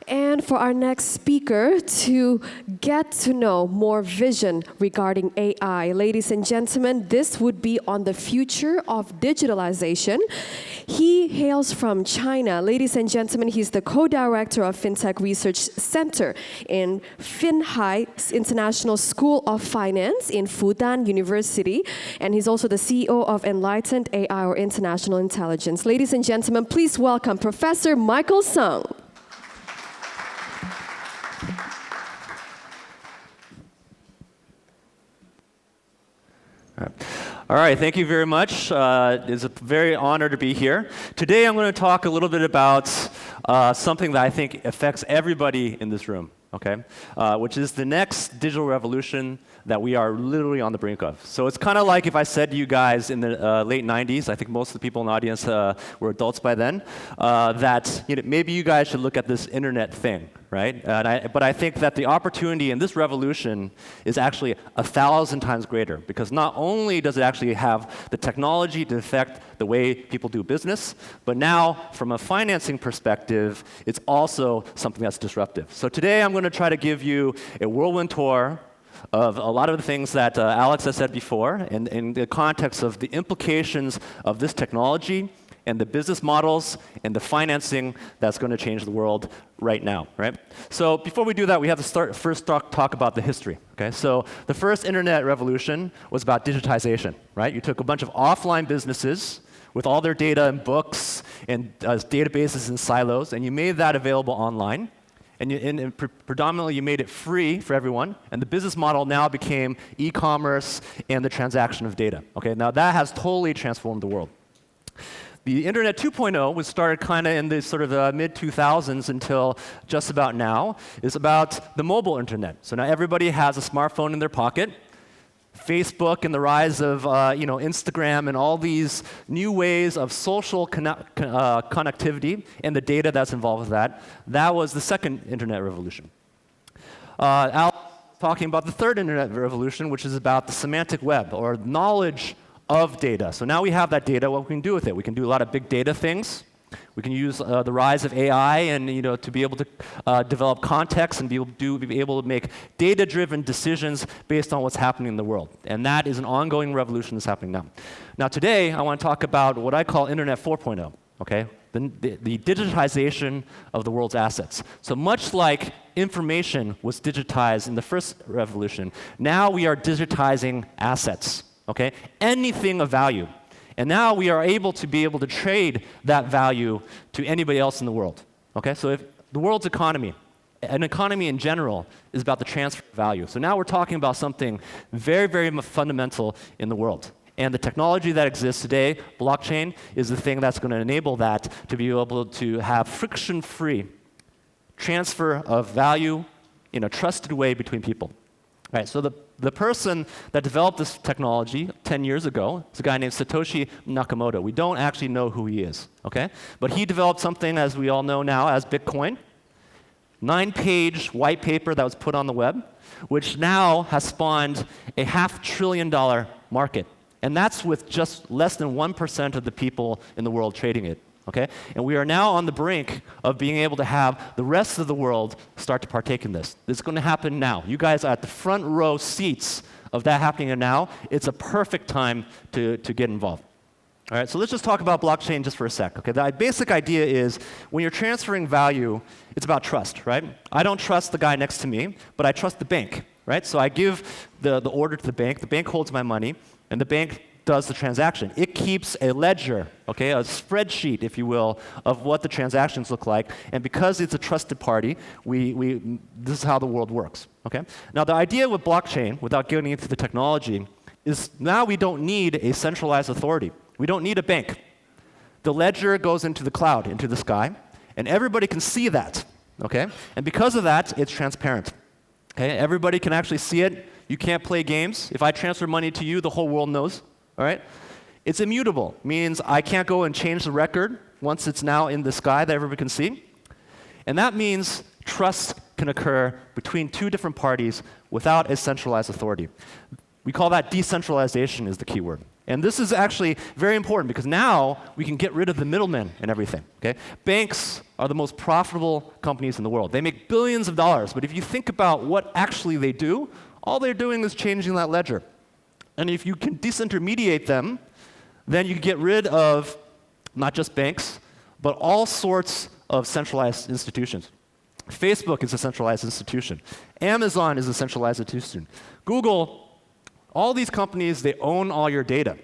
And for our next speaker to get to know more vision regarding AI, ladies and gentlemen, this would be on the future of digitalization. He hails from China. Ladies and gentlemen, he's the co-director of FinTech Research Center in Finhai International School of Finance in Fudan University. And he's also the CEO of Enlighten AI, or International Intelligence. Ladies and gentlemen, please welcome Professor Michael Sung. All right, thank you very much. It's a very honor to be here. Today I'm going to talk a little bit about something that I think affects everybody in this room, okay? Which is the next digital revolution that we are literally on the brink of. So it's kind of like if I said to you guys in the late 90s, I think most of the people in the audience were adults by then, that maybe you guys should look at this internet thing, right? But I think that the opportunity in this revolution is actually 1,000 times greater, because not only does it actually have the technology to affect the way people do business, but now from a financing perspective, it's also something that's disruptive. So today I'm going to try to give you a whirlwind tour of a lot of the things that Alex has said before, and in the context of the implications of this technology and the business models and the financing that's going to change the world right now, right? So before we do that, we have to first talk about the history, okay? So the first internet revolution was about digitization, right? You took a bunch of offline businesses with all their data and books and databases and silos, and you made that available online. And predominantly, you made it free for everyone, and the business model now became e-commerce and the transaction of data. Okay, now that has totally transformed the world. The Internet 2.0 was started kind of in the sort of mid-2000s until just about now. Is about the mobile internet. So now everybody has a smartphone in their pocket. Facebook and the rise of Instagram and all these new ways of social connectivity and the data that's involved with that. That was the second internet revolution. Al talking about the third internet revolution, which is about the semantic web, or knowledge of data. So now we have that data. What we can do with it? We can do a lot of big data things. We can use the rise of AI and to be able to develop context and be able to make data-driven decisions based on what's happening in the world. And that is an ongoing revolution that's happening now. Now today, I want to talk about what I call Internet 4.0, okay? The digitization of the world's assets. So much like information was digitized in the first revolution, now we are digitizing assets, okay? Anything of value. And now we are able to trade that value to anybody else in the world. Okay, so if the world's economy, an economy in general, is about the transfer of value. So now we're talking about something very, very fundamental in the world. And the technology that exists today, blockchain, is the thing that's going to enable that to be able to have friction-free transfer of value in a trusted way between people. Right, so the person that developed this technology 10 years ago is a guy named Satoshi Nakamoto. We don't actually know who he is, okay? But he developed something, as we all know now, as Bitcoin, 9-page white paper that was put on the web, which now has spawned a $500 billion market. And that's with just less than 1% of the people in the world trading it. Okay? And we are now on the brink of being able to have the rest of the world start to partake in this. It's going to happen now. You guys are at the front row seats of that happening now. It's a perfect time to get involved. All right, so let's just talk about blockchain just for a sec. Okay? The basic idea is when you're transferring value, it's about trust, right? I don't trust the guy next to me, but I trust the bank, right? So I give the order to the bank holds my money, and the bank does the transaction. It keeps a ledger, okay, a spreadsheet, if you will, of what the transactions look like. And because it's a trusted party, this is how the world works, okay? Now, the idea with blockchain, without getting into the technology, is now we don't need a centralized authority. We don't need a bank. The ledger goes into the cloud, into the sky, and everybody can see that, okay? And because of that, it's transparent, okay? Everybody can actually see it. You can't play games. If I transfer money to you, the whole world knows. All right? It's immutable, means I can't go and change the record once it's now in the sky that everybody can see. And that means trust can occur between two different parties without a centralized authority. We call that decentralization is the key word. And this is actually very important because now we can get rid of the middlemen and everything. Okay? Banks are the most profitable companies in the world. They make billions of dollars, but if you think about what actually they do, all they're doing is changing that ledger. And if you can disintermediate them, then you can get rid of not just banks, but all sorts of centralized institutions. Facebook is a centralized institution. Amazon is a centralized institution. Google, all these companies, they own all your data,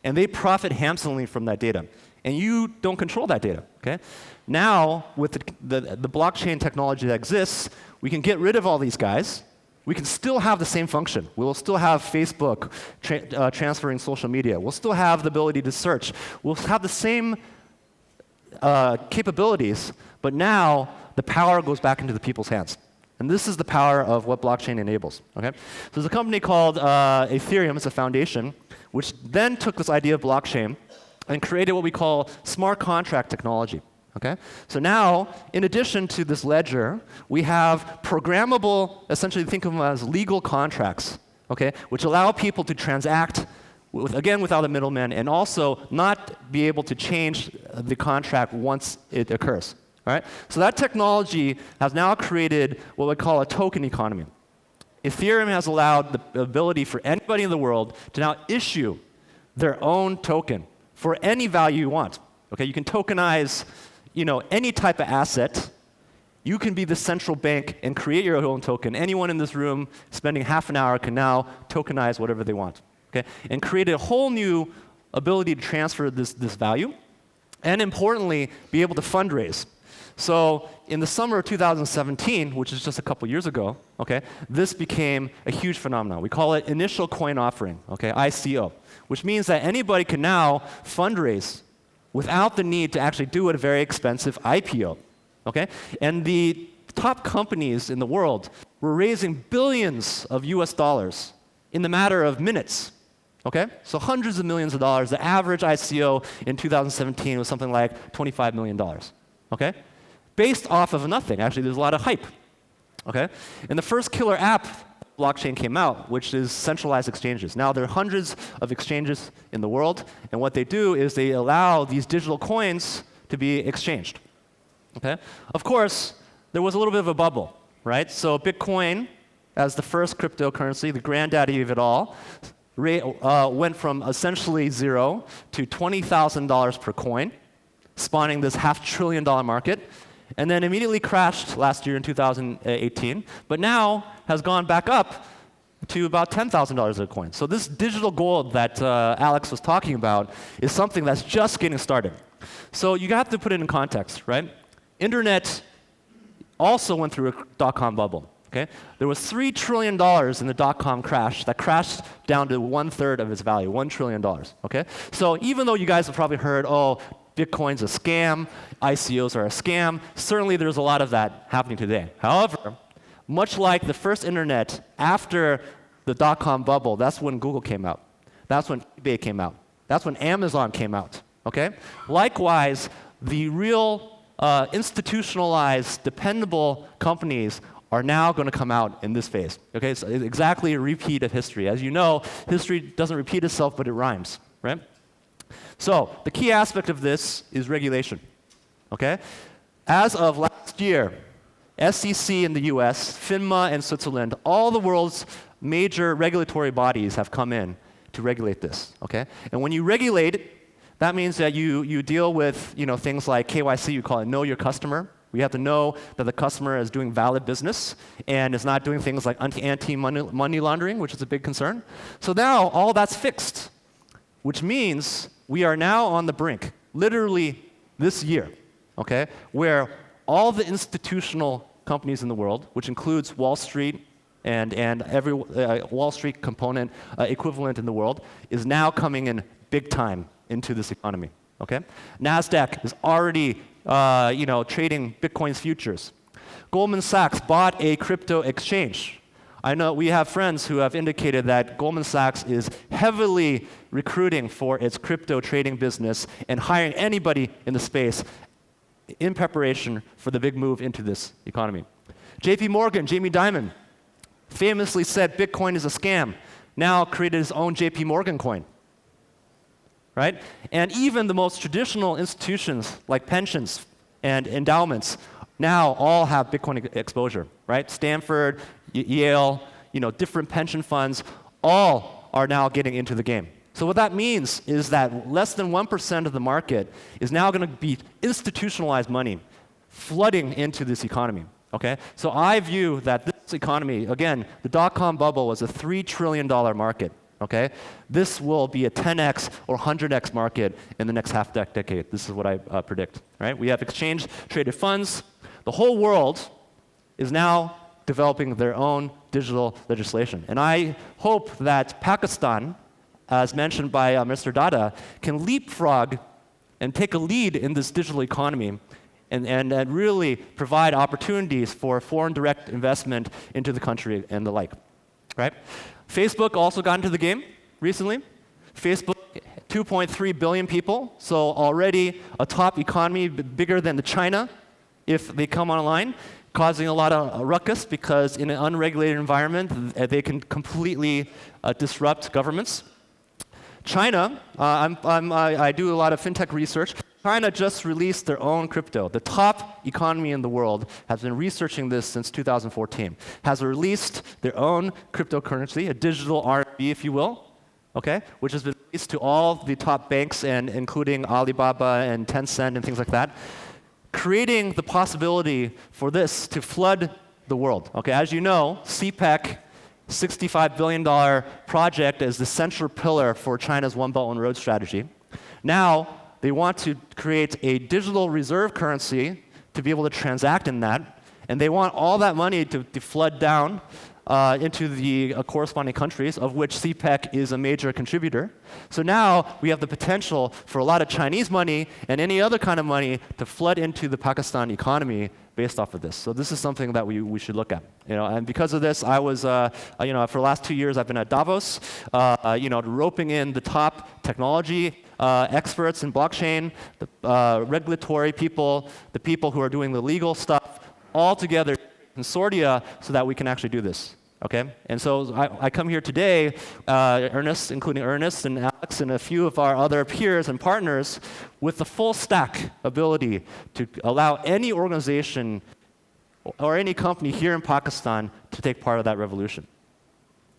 and they profit handsomely from that data, and you don't control that data. Okay? Now, with the blockchain technology that exists, we can get rid of all these guys. We can still have the same function. We will still have Facebook transferring social media. We'll still have the ability to search. We'll have the same capabilities, but now the power goes back into the people's hands. And this is the power of what blockchain enables. Okay? So there's a company called Ethereum, it's a foundation, which then took this idea of blockchain and created what we call smart contract technology. Okay? So now, in addition to this ledger, we have programmable, essentially think of them as legal contracts, okay, which allow people to transact, again, without a middleman, and also not be able to change the contract once it occurs. All right? So that technology has now created what we call a token economy. Ethereum has allowed the ability for anybody in the world to now issue their own token for any value you want. Okay? You can tokenize any type of asset. You can be the central bank and create your own token. Anyone in this room spending half an hour can now tokenize whatever they want. Okay? And create a whole new ability to transfer this value, and importantly, be able to fundraise. So in the summer of 2017, which is just a couple years ago, okay, this became a huge phenomenon. We call it initial coin offering, okay, ICO, which means that anybody can now fundraise without the need to actually do a very expensive IPO, okay? And the top companies in the world were raising billions of US dollars in the matter of minutes, okay? So hundreds of millions of dollars. The average ICO in 2017 was something like $25 million, okay? Based off of nothing. Actually, there's a lot of hype, okay? And the first killer app blockchain came out, which is centralized exchanges. Now, there are hundreds of exchanges in the world, and what they do is they allow these digital coins to be exchanged, okay? Of course, there was a little bit of a bubble, right? So Bitcoin, as the first cryptocurrency, the granddaddy of it all, went from essentially zero to $20,000 per coin, spawning this $500 billion market, and then immediately crashed last year in 2018, but now has gone back up to about $10,000 a coin. So this digital gold that Alex was talking about is something that's just getting started. So you have to put it in context, right? Internet also went through a dot-com bubble. Okay? There was $3 trillion in the dot-com crash that crashed down to 1/3 of its value, $1 trillion. Okay? So even though you guys have probably heard, oh, Bitcoin's a scam, ICOs are a scam, certainly there's a lot of that happening today. However, much like the first internet after the dot-com bubble, that's when Google came out. That's when eBay came out. That's when Amazon came out. Okay? Likewise, the real institutionalized, dependable companies are now going to come out in this phase. Okay? So it's exactly a repeat of history. As you know, history doesn't repeat itself, but it rhymes, right? So the key aspect of this is regulation. Okay? As of last year, SEC in the US, FINMA in Switzerland, all the world's major regulatory bodies have come in to regulate this. Okay? And when you regulate it, that means that you deal with things like KYC, you call it know your customer. We have to know that the customer is doing valid business and is not doing things like anti-money laundering, which is a big concern. So now all that's fixed, which means we are now on the brink, literally this year, okay, where all the institutional companies in the world, which includes Wall Street and every Wall Street component equivalent in the world, is now coming in big time into this economy. Okay, NASDAQ is already trading Bitcoin's futures. Goldman Sachs bought a crypto exchange. I know we have friends who have indicated that Goldman Sachs is heavily recruiting for its crypto trading business and hiring anybody in the space in preparation for the big move into this economy. JP Morgan, Jamie Dimon, famously said Bitcoin is a scam. now created his own JP Morgan coin, right? And even the most traditional institutions like pensions and endowments now all have Bitcoin exposure, right? Stanford, Yale, different pension funds, all are now getting into the game. So what that means is that less than 1% of the market is now going to be institutionalized money flooding into this economy, okay? So I view that this economy, again, the dot-com bubble was a $3 trillion market, okay? This will be a 10x or 100x market in the next half decade. This is what I predict, right? We have exchange-traded funds. The whole world is now developing their own digital legislation. And I hope that Pakistan, as mentioned by Mr. Dada, can leapfrog and take a lead in this digital economy and really provide opportunities for foreign direct investment into the country and the like, right? Facebook also got into the game recently. Facebook, 2.3 billion people, so already a top economy, bigger than the China if they come online, causing a lot of ruckus because in an unregulated environment, they can completely disrupt governments. China, I do a lot of fintech research. China just released their own crypto. The top economy in the world has been researching this since 2014. Has released their own cryptocurrency, a digital RMB, if you will, okay, which has been released to all the top banks, and including Alibaba and Tencent and things like that, creating the possibility for this to flood the world. Okay, as you know, CPEC, $65 billion project, is the central pillar for China's One Belt One Road strategy. Now, they want to create a digital reserve currency to be able to transact in that, and they want all that money to flood down into the corresponding countries, of which CPEC is a major contributor. So now we have the potential for a lot of Chinese money and any other kind of money to flood into the Pakistan economy based off of this. So this is something that we should look at. And because of this, I was, for the last 2 years, I've been at Davos, roping in the top technology experts in blockchain, the regulatory people, the people who are doing the legal stuff, all together consortia so that we can actually do this, okay? And so I come here today, including Ernest and Alex and a few of our other peers and partners, with the full stack ability to allow any organization or any company here in Pakistan to take part of that revolution.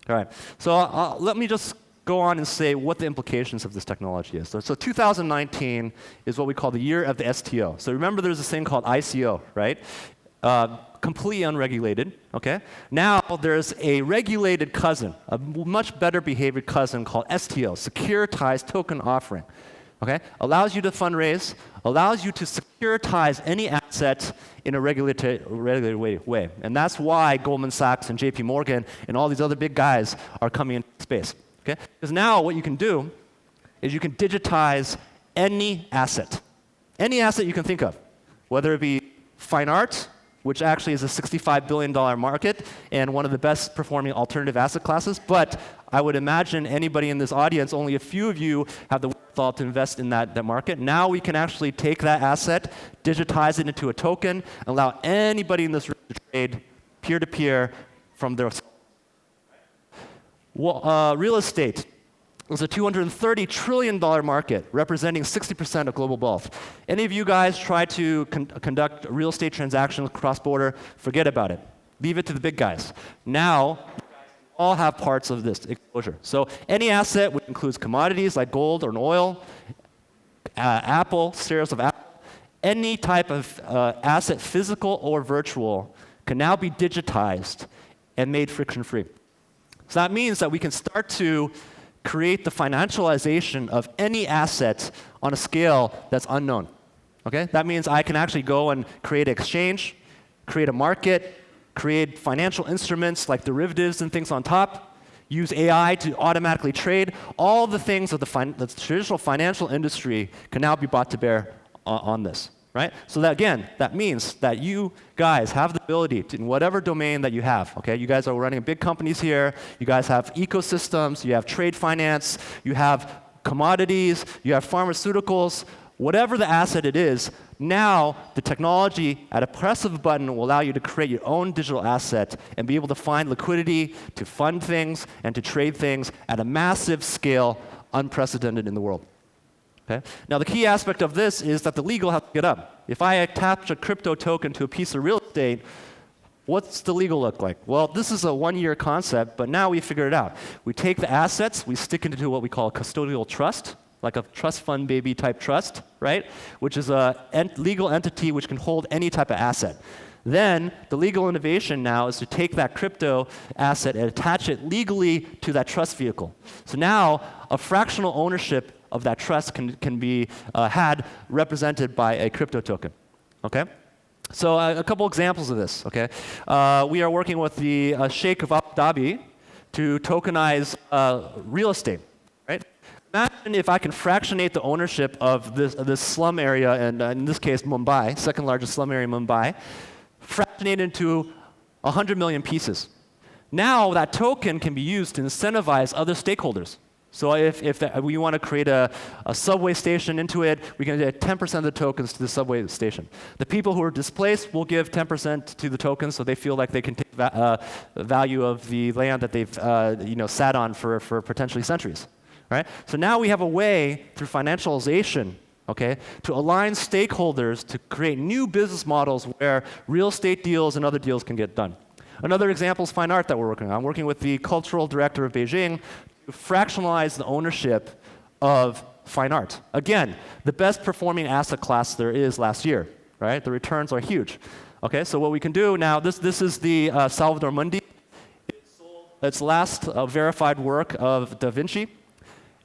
All right, so let me just go on and say what the implications of this technology is. So 2019 is what we call the year of the STO. So remember there's this thing called ICO, right? Completely unregulated, okay? Now there's a regulated cousin, a much better behaved cousin called STO, Securitized Token Offering, okay? Allows you to fundraise, allows you to securitize any asset in a regulated way. And that's why Goldman Sachs and JP Morgan and all these other big guys are coming into space, okay? Because now what you can do is you can digitize any asset you can think of, whether it be fine art, which actually is a $65 billion market and one of the best performing alternative asset classes. But I would imagine anybody in this audience, only a few of you have the wherewithal to invest in that market. Now we can actually take that asset, digitize it into a token, and allow anybody in this room to trade peer-to-peer from their real estate. It's a $230 trillion market, representing 60% of global wealth. Any of you guys try to conduct real estate transactions cross-border, forget about it. Leave it to the big guys. Now, all have parts of this exposure. So any asset, which includes commodities like gold or oil, Apple, shares of Apple, any type of asset, physical or virtual, can now be digitized and made friction-free. So that means that we can start to create the financialization of any asset on a scale that's unknown, okay? That means I can actually go and create an exchange, create a market, create financial instruments like derivatives and things on top, use AI to automatically trade. All the things of the traditional financial industry can now be brought to bear on this, right? So that, again, that means that you guys have the ability to, in whatever domain that you have, okay? You guys are running big companies here. You guys have ecosystems. You have trade finance. You have commodities. You have pharmaceuticals. whatever the asset it is, now the technology at a press of a button will allow you to create your own digital asset and be able to find liquidity to fund things and to trade things at a massive scale, unprecedented in the world. Okay? Now, the key aspect of this is that the legal has to get up. If I attach a crypto token to a piece of real estate, what's the legal look like? Well, this is a one-year concept, but now we figured it out. We take the assets, we stick into what we call a custodial trust, like a trust fund baby type trust, right? Which is a legal entity which can hold any type of asset. Then the legal innovation now is to take that crypto asset and attach it legally to that trust vehicle. So now a fractional ownership of that trust can be had represented by a crypto token. Okay? So a couple examples of this. Okay? We are working with the Sheikh of Abu Dhabi to tokenize real estate. Right? Imagine if I can fractionate the ownership of this slum area, and in this case Mumbai, second largest slum area in Mumbai, fractionate into 100 million pieces. Now that token can be used to incentivize other stakeholders. So if we want to create a subway station into it, we can get 10% of the tokens to the subway station. The people who are displaced will give 10% to the tokens, so they feel like they can take value of the land that they've sat on for potentially centuries. Right? So now we have a way through financialization, okay, to align stakeholders to create new business models where real estate deals and other deals can get done. Another example is fine art that we're working on. I'm working with the cultural director of Beijing to fractionalize the ownership of fine art. Again, the best performing asset class there is last year, right? The returns are huge. Okay, so what we can do now, this is the Salvador Mundi. It's last verified work of Da Vinci.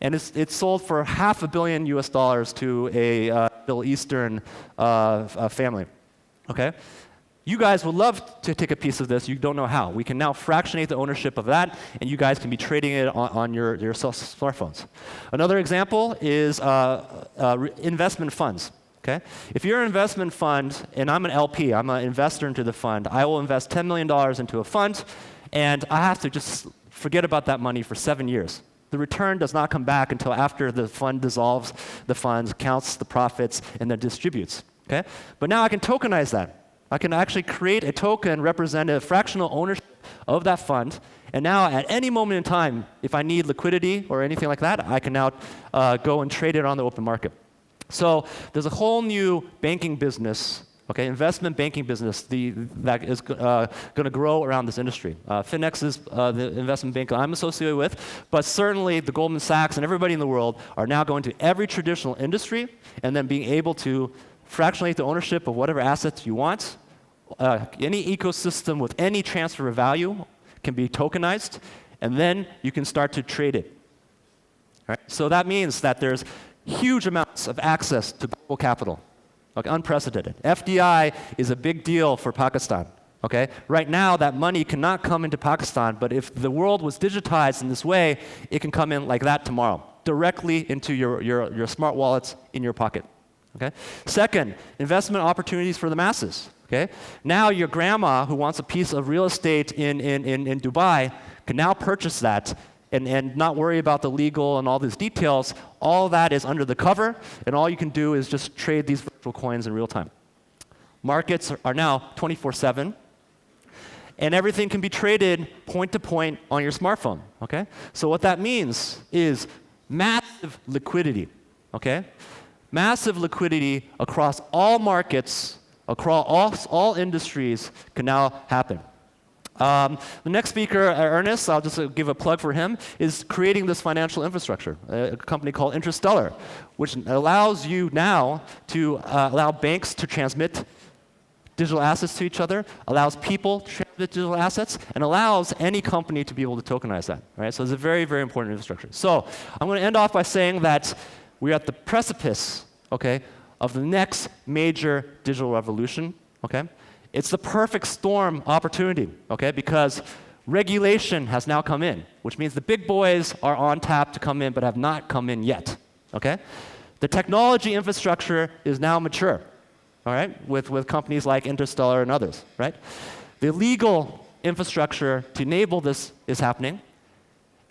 And it's sold for $500 million to a Middle Eastern family. Okay? You guys would love to take a piece of this. You don't know how. We can now fractionate the ownership of that, and you guys can be trading it on your smartphones. Another example is investment funds. Okay? If you're an investment fund, and I'm an LP, I'm an investor into the fund, I will invest $10 million into a fund, and I have to just forget about that money for 7 years. The return does not come back until after the fund dissolves the funds, counts the profits, and then distributes. Okay? But now I can tokenize that. I can actually create a token representing a fractional ownership of that fund. And now at any moment in time, if I need liquidity or anything like that, I can now go and trade it on the open market. So there's a whole new banking business, okay, investment banking business that is going to grow around this industry. Finex is the investment bank I'm associated with, but certainly the Goldman Sachs and everybody in the world are now going to every traditional industry and then being able to fractionate the ownership of whatever assets you want. Any ecosystem with any transfer of value can be tokenized, and then you can start to trade it. Right? So that means that there's huge amounts of access to global capital. Okay, unprecedented. FDI is a big deal for Pakistan. Okay? Right now, that money cannot come into Pakistan, but if the world was digitized in this way, it can come in like that tomorrow, directly into your smart wallets in your pocket. Okay? Second, investment opportunities for the masses. Okay? Now your grandma who wants a piece of real estate in Dubai can now purchase that and not worry about the legal and all these details. All that is under the cover, and all you can do is just trade these virtual coins in real time. Markets are now 24/7, and everything can be traded point to point on your smartphone. Okay? So what that means is massive liquidity. Okay? Massive liquidity across all markets, across all industries can now happen. The next speaker, Ernest, I'll just give a plug for him, is creating this financial infrastructure, a company called Interstellar, which allows you now to allow banks to transmit digital assets to each other, allows people to transmit digital assets, and allows any company to be able to tokenize that. Right? So it's a very, very important infrastructure. So I'm going to end off by saying that we're at the precipice, okay, of the next major digital revolution. Okay? It's the perfect storm opportunity, okay, because regulation has now come in, which means the big boys are on tap to come in but have not come in yet. Okay? The technology infrastructure is now mature, all right, with companies like Interstellar and others, right? The legal infrastructure to enable this is happening,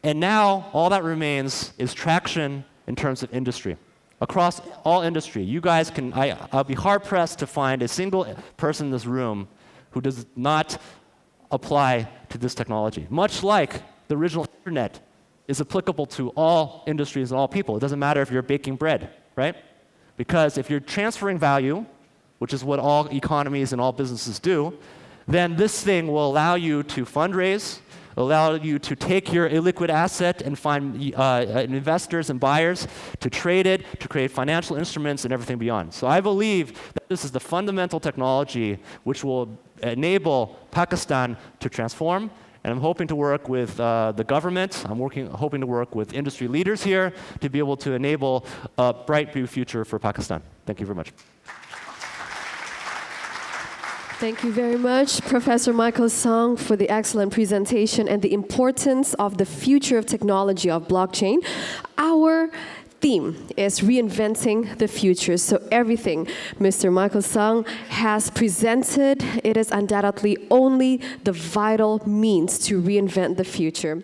and now all that remains is traction in terms of industry. across all industry. You guys can, I'll be hard-pressed to find a single person in this room who does not apply to this technology. Much like the original internet is applicable to all industries and all people. It doesn't matter if you're baking bread, right? Because if you're transferring value, which is what all economies and all businesses do, then this thing will allow you to fundraise, allow you to take your illiquid asset and find investors and buyers to trade it, to create financial instruments and everything beyond. So I believe that this is the fundamental technology which will enable Pakistan to transform. And I'm hoping to work with the government. I'm hoping to work with industry leaders here to be able to enable a bright new future for Pakistan. Thank you very much. Thank you very much, Professor Michael Song, for the excellent presentation and the importance of the future of technology of blockchain. Our theme is reinventing the future. So everything Mr. Michael Song has presented, it is undoubtedly only the vital means to reinvent the future.